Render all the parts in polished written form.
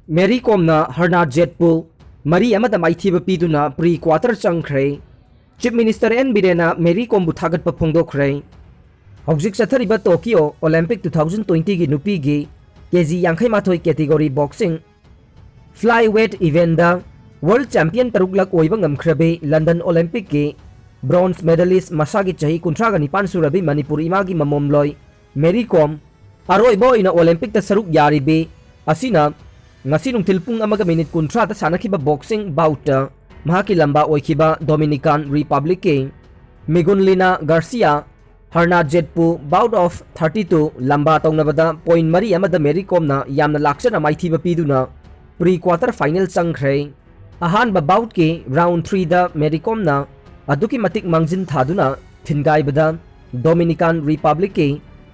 मेरी कॉमना हरनाजेटपु मरी अमद माइथीब पीदुना प्री क्वार्टर चंख्रे चीफ मिनिस्टर एन बिरेना मेरी कॉमबु थागत फोंदोखरे हौजिक चथरिबा टोक्यो ओलंपिक 2020 की नुपी की केजी यांखै माथोई कैटेगरी बॉक्सिंग फ्लाईवेट इवेंट दा वर्ल्ड चैंपियन तरुकलक ओइबा ngamkhrabe लंदन ओलंपिक की ब्रोंज मेडलिस्ट मसागी चाही 39 सुरबी मणिपुर इमागी ममोमलोय मेरी कॉम अरोइबो इन ओलंपिक ता सरुक यारिबे असिना ngasi nungtil pung amaga minute 30 ta sanakiba boxing bout mahaki lamba oikiba Dominican Republic ke Miguelina Garcia Hernandezpu bout of 32 lamba tongnabada point mari amada Mary Kom na yamna lakchana maithiba piduna pre quarter final changkhre ahan ba bout ke round 3 da Mary Kom na aduki matik mangjin thaduna thingai bada Dominican Republic ke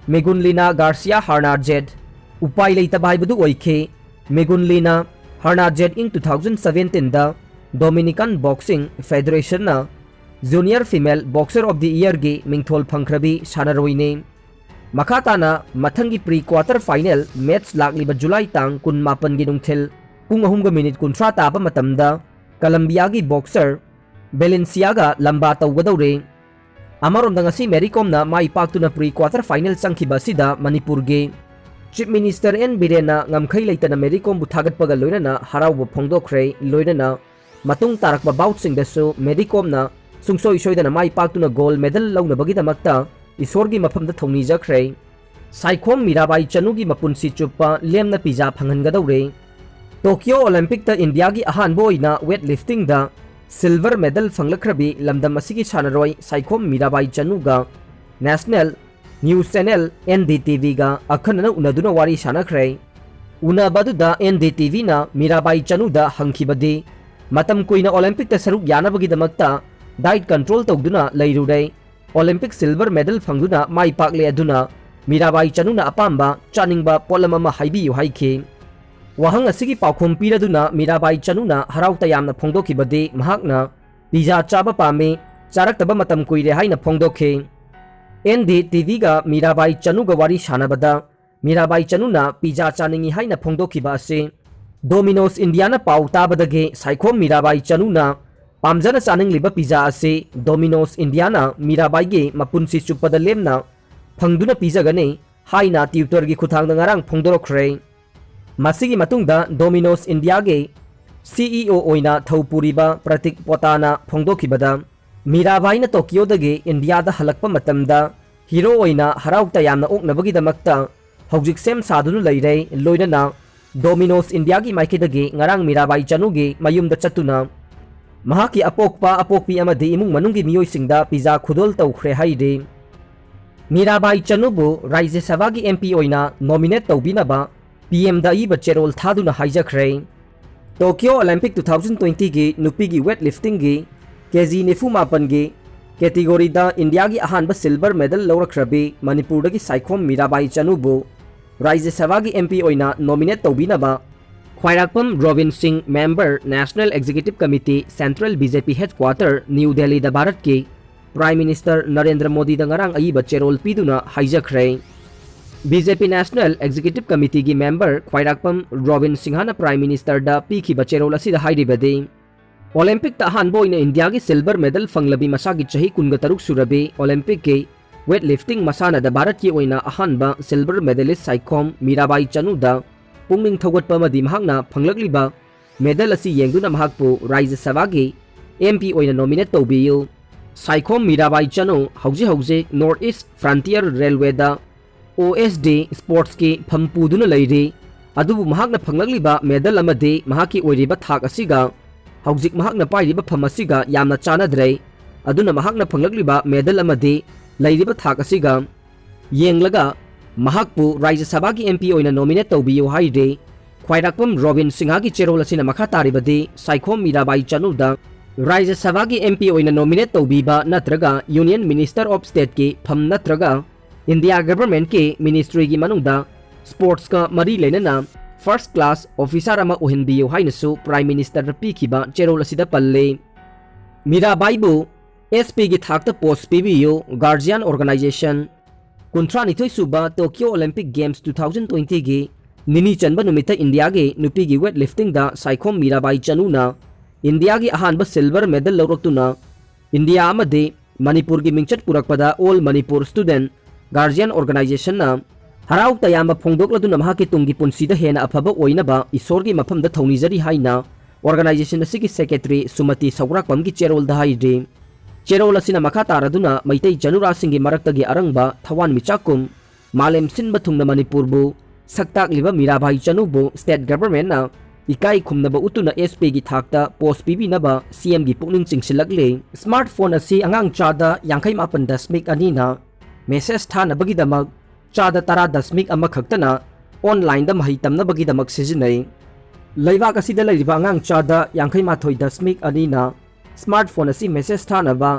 Miguelina Garcia Hernandez upai leita bai badu oike Miguelina Hernandez in 2017 da Dominican Boxing Federation na Junior Female Boxer of the Year ge mingthol phangkhrabi sanaroine makata na mathangi pre quarter final match lakliba July tang 18 gi nungthil pung 3 ga minute 30 ta ba matamda Colombia gi boxer Balenciaga lamba tawgadawre amarom da ngasi Mary Kom na mai paktuna pre quarter final changkhiba sida Manipur ge Chief Minister N Birena ngamkhai leitana Mary Kom bu thagat paga loinana haraw phongdokhre loinana matung tarakba bout sing dasu Mary Kom na sungsoi soidana mai paktuna gold medal launa bagi damakta isorgi maphamda thongni jakhre Saikhom Mirabai Chanugi mapunsi chupa lemna pizza phanghangadawre Tokyo Olympic ta India gi ahan boina weightlifting da silver medal phanglakhrabi lamdam asigi sanaroi Saikhom Mirabai Chanuga National News Channel NDTV ga akhanana unaduna wari sanakre unabadu da NDTV na Mirabai Chanu da hangkhibadi matam koina Olympic ta saruk yanabagi damakta diet control tawduna leirure Olympic silver medal phangduna mai pakle aduna Mirabai Chanu na apamba chaningba polama ma haibiyu haikhe wahang asigi paukhom piraduna Mirabai Chanu na harauta yamna phongdokhibadi mahakna pizza chaba pame charaktaba matam koire haina phongdokhe NDTV ga Mirabai Chanu ga wari sanabada Mirabai Chanu na pizza chaningi haina phongdokhiba ase Domino's India na pau tabadage Saikhom Mirabai Chanu na pamjana chaningliba pizza ase Domino's India na Mirabai ge mapunsi chupada lemna phangduna pizza gane haina Twitter gi khuthangda ngarang phongdorokre masigi matungda Domino's India ge CEO oina thaupuriba Pratik Potana phongdokhibada Mirabai na Tokyo dage India da halakpa matamda hero oina haraukta yamna oknabagi damakta hojik sem sadunu leire loinana Domino's India gi maike dage ngarang Mirabai Chanu ge mayum da chatuna mahaki apokpi amadi imung manungi miyoi singda pizza khudol tawkhre haide Mirabai Chanu bu Rajya Sabha gi MP oina nominate tawbinaba PM da iba cherol thaduna haijakhre Tokyo Olympic 2020 gi nupi gi weightlifting gi KG नेफु मापन गे category दा India की अहानब silver medal लौरख्रबे मणिपुर की साइखोम मीराबाई चनुबु राज्य सभा की MP ओइना नॉमिनेट तौबीनबा Khwairakpam Robin Singh member national executive committee central BJP headquarter new Delhi दा भारत के प्राइम मिनिस्टर नरेंद्र मोदी दा ngarang अइबा चेरोल पीदुना हाइजखरे BJP नेशनल एग्जीक्यूटिव कमिटी की मेंबर ख्वाइराकपम रोबिन सिंहाना प्राइम मिनिस्टर दा पीखिबा चेरोल असिदा हाइरिबदे ओलंपिक ता अहानबो इन इंडिया की सिल्वर मेडल फंगलबी मसागी चाही 13 सुरबे ओलंपिक के वेटलिफ्टिंग मसाना दा भारत की ओइना अहानबा सिल्वर मेडलिस्ट साइखोम मीराबाई चनु दा पुंगनिंग थौगटपा मदि महकना फंगलकलिबा मेडल असि येंगदुना महकपु राज्य सभा की MP ओइना नॉमिनेट तौबियु साइखोम मीराबाई चनु हौजे नॉर्थ ईस्ट फ्रंटियर रेलवे दा OSD स्पोर्ट्स की फमपुदुना लेरे अदुबु महकना फंगलकलिबा मेडल अमदे महकी ओइरिबा थाक असिगा हौजिक महकना पाइरिबा फमसिगा यामना चानद्रे अदुना महकना फंगलकलिबा मेडल अमदे लैरिबा थाक असिगा येंगलगा महकपु राज्य सभा की MP ओइना नॉमिनेट तौबियो हाइदे ख्वाइराकपम रोबिन सिंहा की चेरोल असिना मखा तारिबदे साइखोम मीराबाई चनुदा राज्य सभा की MP ओइना नॉमिनेट तौबिबा नत्रगा यूनियन मिनिस्टर ऑफ स्टेट के फम नत्रगा इंडिया गवर्नमेंट के मिनिस्ट्री की मनुंगदा स्पोर्ट्स का मरी लेनना फर्स्ट क्लास ऑफिसर अमा ओहिनबियो हाइनसु प्राइम मिनिस्टर पीखिबा चेरोल असिदा पल्ले मीराबाईबु SP की थाकता पोस्ट पीबियो गार्जियन ऑर्गेनाइजेशन 39 सुबा टोक्यो ओलंपिक गेम्स 2020 की निनी चनब नुमित इंडिया के नुपी की वेट लिफ्टिंग दा साइखोम मीराबाई चनूना इंडिया की अहानब सिल्वर मेडल लौरक्तुना इंडिया अमदे मणिपुर की मिंचत पुरकपदा all Manipur student guardian organisation हराव तयाम फोंदोक्लदुना महाके तुंगी पुंसीदा हेना अफबा ओइनबा ईश्वर की मफमदा थौनीजरी हाइना ऑर्गेनाइजेशन की सेक्रेटरी सुमति सौराकपम की चेरोल हाइदे चेरोल असिना मखा तारदुना मैतै जनुरासिंगी मरक्तगी अरंगबा थवान मिचाकुम मालेम सिनबा थुंगना मणिपुरबु सक्ताक्लिबा मीराबाई चनुबु स्टेट गवर्नमेंट इकाई खुमनबा उतुना एसपी की थाकता पोस्ट पीबीनबा सीएम की पुकनिंग चिंगसिलकले स्मार्टफोन असी अंगांग चादा 58.2 ना मेसेज थानबगीदमक चादा 10.1 ऑनलाइन दा मही तमनबगीदमक सिजिनै लैबाक असिदा लैरिबा अंगांग चादा 58.2 ना स्मार्टफोन असी मेसेज थानबा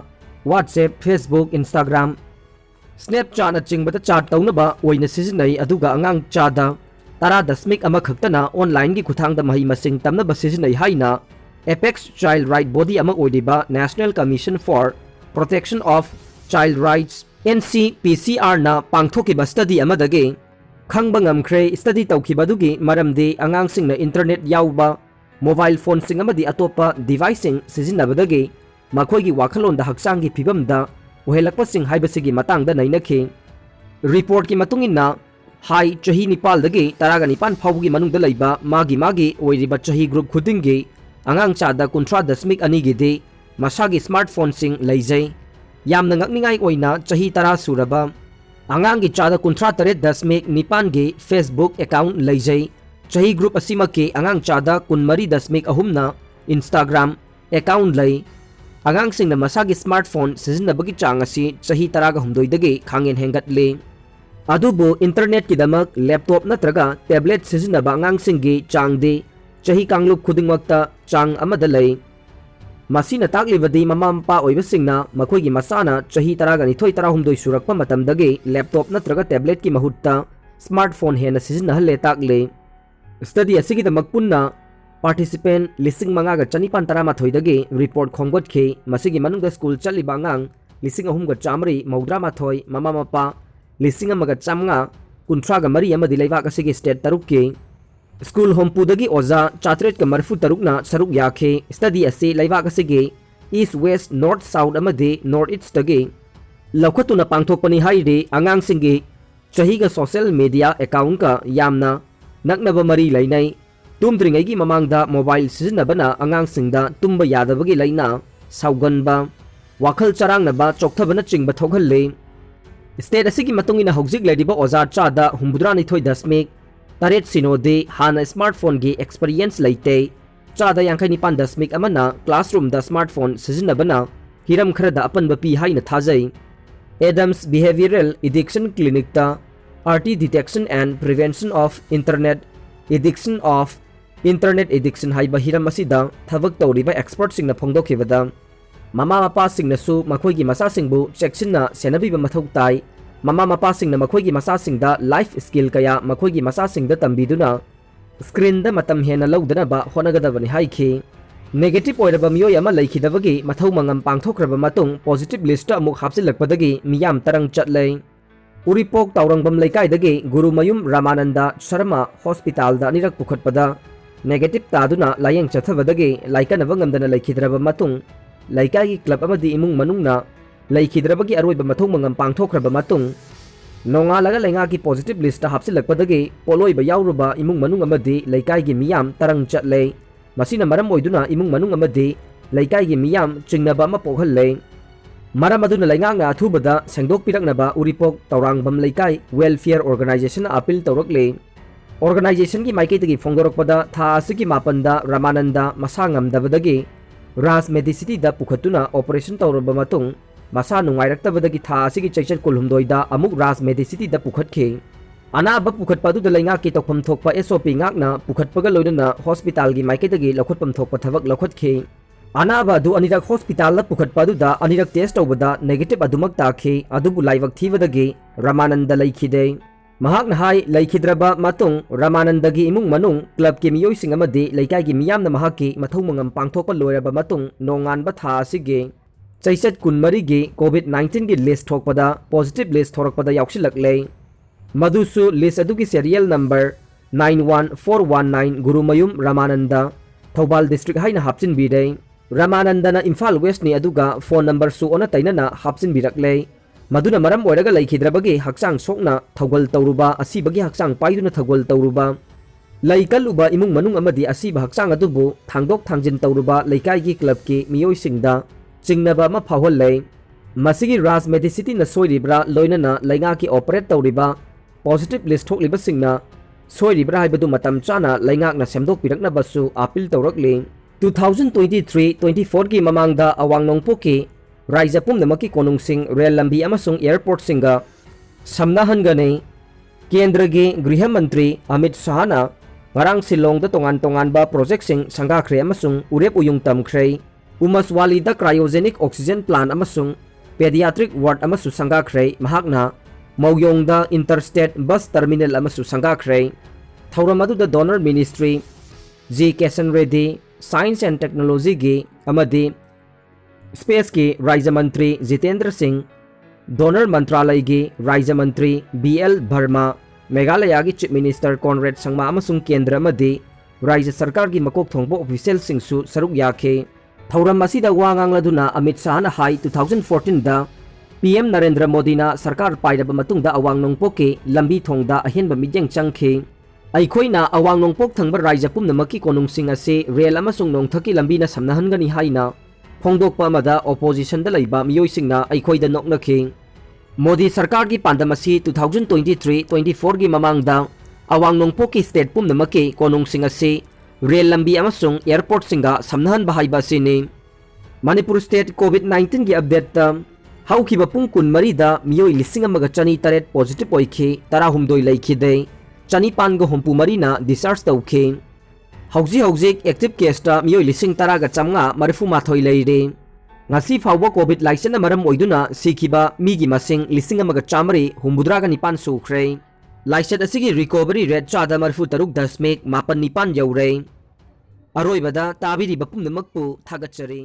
व्हाट्सएप फेसबुक इंस्टाग्राम स्नैपचैट चिंबदा चाट तौनबा ओइना सिजिनै अदुगा अंगांग चादा 10.1 ऑनलाइन की खुथांग दा मही मसिंग तमनबा सिजिनै हाइना एपेक्स चाइल्ड राइट बॉडी अमा ओइदिबा national commission for protection of child rights NCPCR ना पांगथोकिबा स्टडी अमदगे खंगबा ngamkhre स्टडी तौखिबदुगी मरमदे अंगांगसिंगना इंटरनेट याउबा मोबाइल फोन सिंग अमदी अतोपा डिवाइसिंग सिजिनबदगे मखोइगी वाखलोंदा हक्सांगी फिबमदा ओहेलकपसिंग हाइबसिगी मतांगदा नैनखे रिपोर्ट की मतुंगिना हाई चही निपालदगे 19 फाउबगी मनुंगदा लैबा मागी ओइरिबा चही ग्रुप खुदिंगे अंगांग चादा 19.2 गिदे मसागी स्मार्टफोन सिंग लैजै यामना ngakningai oina chahi 10 suraba angang gi chada 39.9 ge Facebook account leijai chahi group asima ke angang chada 13.3 na Instagram account lei angang sing na masagi smartphone sizinabagi chang asi chahi 10 dage khangen hengat le adubu internet ki damak laptop natraga tablet sizinaba angang sing ge chang de chahi kangluk khudingmakta chang amada lei मसीना ताकलिबदी ममा मपा ओइबसिंगना मखोइगी मसाना चही 12 सुरक्पा मतमदगे laptop नत्रगा tablet की महुत्ता smartphone हेना सिजिनहले ताकले study असिगी दमक पुन्ना participant लिसिंग मंगागा चनिपान तरामाथोइदगे report खोंगोटखे मसिगी मनुंगदा school चलिबा अंगांग लिसिंग अहुमगा Chamari मौद्रामाथोइ mama Mopa लिसिंग अमगा चामंगा कुंथ्रागा मरी अमदि लैबाक असिगी स्टेट तरुकके स्कूल होमपुदगी ओजा 433 सरुक याखे स्टडी असे लैबाक असिगे ईस्ट वेस्ट नॉर्थ साउथ अमदे नॉर्थ ईस्ट तगे लौखतुना पांथोकपनि हाइरे अंगांग सिंगे चहीगा सोशल मीडिया अकाउंट का यामना नकनब मरी लैनै तुमद्रिंगैगी ममांगदा मोबाइल सिजिनबना अंगांग सिंगदा तुम्बा यादबगी लैना साउगनबा वाखल चरांगनबा चोक्थबना चिंगबा थोगहल्ले स्टेट असिगी मतुंगिना हौजिक लैरिबा ओजा चादा 92.8 तारेट सिनोदे हाना स्मार्टफोन की एक्सपीरियंस लेते चादा 59.1 क्लासरूम द स्मार्टफोन सिजिनबना हिरम खरदा अपन बपी हाइना थाजै एडम्स बिहेवियरल एडिक्शन क्लिनिक ता आरटी detection and prevention of internet addiction हाइबा हिरम असिदा थबक तौरिबा एक्सपर्ट सिंगना फोंदोखिबदा ममा मपा सिंगनसु मखोइगी मसा सिंगबु चेक्सिनना सेनबिबा मथौ ताई ममा मपा सिंगना मखोइगी मसा सिंगदा लाइफ स्किल कया मखोइगी मसा सिंगदा तंबीदुना स्क्रीन दा मतम हेना लौदनबा होनगदबनि हाइखि नेगेटिव ओइरबा मियोय अमा लैखिदबगी मथौ मंगम पांगथोक्रबा मतुंग पॉजिटिव लिस्ट अमुक हापसिलकपदगी मियाम तरंग चटलै उरिपोक तावरंगबम लैकाइदगी गुरुमयुम रामानंदा शर्मा हॉस्पिटल दा अनिरक पुखटपदा नेगेटिव तादुना लायंग चथबदगी लाइकनबा ngамदना लैखिद्रबा मतुंग लैकाइगी क्लब अमदि इमुंग मनुंगना लैखिद्रबगी अरोइबा मथौ मंगम पांगथोक्रबा मतुंग नोंगालगा लैंगा की पॉजिटिव लिस्ट हापसिलकपदगी पोलोइबा यावरुबा इमुंग मनुंग अमदि लैकाइगी मियाम तरंग चटलै मसीना मरम ओइदुना इमुंग मनुंग अमदि लैकाइगी मियाम चिंगनबा अमा पोखहल्लै मरम अदुना लैंगांगना अथुबदा सेंगदोकपिरकनबा Uripok Thourangbam Leikai welfare organisation appeal तौरकले ऑर्गेनाइजेशन की माइकैतगी फोंदोरकपदा था असिगी मापनदा रामानंदा मसा ngamdabadagi राज मेडिसिटी दा पुखतुना ऑपरेशन तौरबा मतुंग मसा नुंगाइरक्तबदगी था असिगी चैचन कुलहुमदोइदा अमुक राज मेडिसिटी दा पुखतखे अनाबा पुखतपादुदा लैंगा की तोखम थोकपा एसओपी ngakna पुखतपगा लोइना हॉस्पिटल की माइकैतगी लखोटपम थोकपा थबक लखोटखे अनाबा दु अनिरक हॉस्पिटल ला पुखतपादुदा अनिरक टेस्ट तौबदा नेगेटिव अदुमक ताखे अदुबु लाइवक थीबदगी रामानंद लैखिदे महाकना हाई लैखिद्रबा मतुंग रामानंदगी इमुंग मनुंग क्लब के मियोइसिंग अमदि लैकाइगी मियामना महाकी मथौ मंगम पांगथोकपा लोयरबा मतुंग नोंगानबा था असिगे चैचत 19 गी कोविड-19 की लिस्ट थोकपदा पॉजिटिव लिस्ट थोरकपदा याउसिलकले मधुसु लिस्ट अदुगी serial number 91419 Gurumayum Ramananda Thobal District haina hapsin bidei Ramananda na Imphal West ni aduga phone number su ona tainana hapsin birakle maduna maram oiraga laikhidrabagi haksang sokna thogol tawruba asibagi haksang paiduna thogol tawruba laikaluba imung manung amadi asiba haksang adubu thangdok thangjin tawruba laikai gi club ki miyoi singda chingnaba ma phawhallei masigi Raj Medicity na soiribra loinana lainga ki operate tawriba positive list thokliba singna soiribra haibadu matam chana laingak na semdok pirakna basu appeal tawrakli 2023-24 ki mamangda awang nongpo ki Raija pumnamaki konungsing rail lambi amasung airport singa samnahanganei Kendra gi Griha Mantri Amit Shahana ngarang Silong da tongan ba project sing sangakhre amasung urep uyung tamkhre Umaswali da cryogenic oxygen plant amasung pediatric ward amasu sangakhre mahakna Mawyong da interstate bus terminal amasu sangakhre Thauramadu da donor ministry G Kesan Reddy Science and Technology gi amadi Space ki Raija Mantri Jitendra Singh Donor Mantralay gi Raija Mantri BL Bharma Meghalaya gi Chief Minister Conrad Sangma amasung Kendra amadi Raija Sarkar gi makok thongbo official singsu saruk yakhe Thauram asida wangang laduna Amit Shah na hai 2014 da PM Narendra Modi na sarkar pairaba matungda awang nongpo ki lambi thongda ahenba midyang changkhe Aikhoina awang nongpok thangba Raija pumnamaki konungsing ase rail amasung nongthaki lambi na samnahangani haina phongdokpa amada opposition da laiba miyoi singna aikhoida noknakhe Modi sarkar gi pandamasi 2023-24 gi mamangda awang nongpo ki state pumnamaki konungsing ase rail lambi amasung airport singa samnahan bahaiba sini Manipur state COVID-19 gi update ta haukiba pung kun marida miyoi lising amaga chani taret positive oikhe tarahumdoi laikhide Chanipan go humpu marina discharge tawkhe hauji active case ta miyoi lising taraga chamnga marifu mathoi leire ngasi fawba covid laisen maram oiduna sikhiba migi masing lising amaga chamari humbudraga nipan sukhre laisen asigi recovery rate chada marifu taruk dasmek mapan nipan yaure aroibada tabiri bapum namakpu thagachari